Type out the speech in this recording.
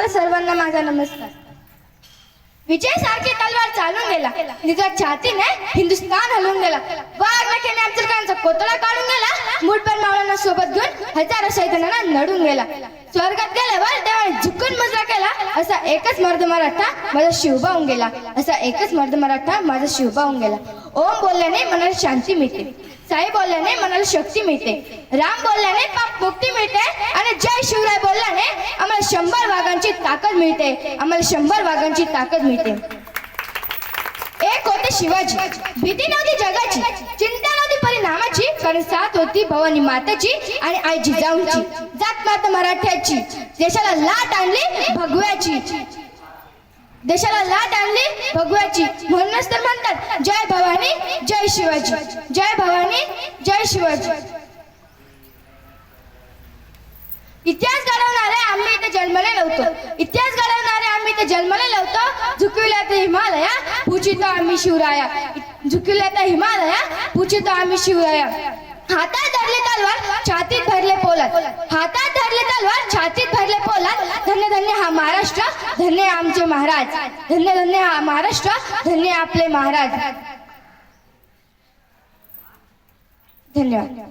तुम्हा सर्वांना माझा नमस्कार. विजय सारखी तलवार चालून गेला, निजा छातीने हिंदुस्थान हलवून गेला. वाघ नखेने अफजल खानचा कोतळा काढून गेला, मुठभर मावळ्यांना सोबत घेऊन हजारो सैतानांना नडून गेला. स्वर्गात गेल्यावर देवाने झुकून मुजरा केला, असा एकच मर्द मराठा माझा शिवबा होऊन गेला. असा एकच मर्द मराठा माझा शिवबा होऊन गेला. ओम बोलल्याने मनाला शांती मिळते, साई बोलल्याने मनाला शक्ती मिळते, राम बोलल्याने पाप मुक्ती मिळते, आणि जय शिवराय बोलल्याने आम्हाला 100 वाघांची ताकद मिळते. आम्हाला 100 वाघांची ताकद मिळते. एक होते शिवाजी, भीती नव्हती जगाची, चिंता नव्हती परिणामाची, कारण साथ होती भवानी माताची आणि आई जिजाऊंची. जात माता मराठ्याची, देशाला लाट आणली भगव्याची, देशाला लाट आणली भगव्याची. म्हणूनच तर म्हणतात जय भवानी जय शिवाजी, जय भवानी जय शिवाजी. इतिहास घडवणारे आम्ही इथे जन्मले नव्हतो, इतिहास घडवणारे आम्ही इथे जन्मले नव्हतो. झुकविल्या तर हिमालया पूजितो आम्ही शिवराया, झुकविल्या तर हिमालया पूजितो आम्ही शिवराया. हातात धरले तलवार छातीत भरले पोलाद, हातात धरले तलवार छातीत भरले पोलाद. धन्य धन्य हा महाराष्ट्र, धन्य आमचे महाराज, धन्य धन्य हा महाराष्ट्र, धन्य आपले महाराज. धन्यवाद.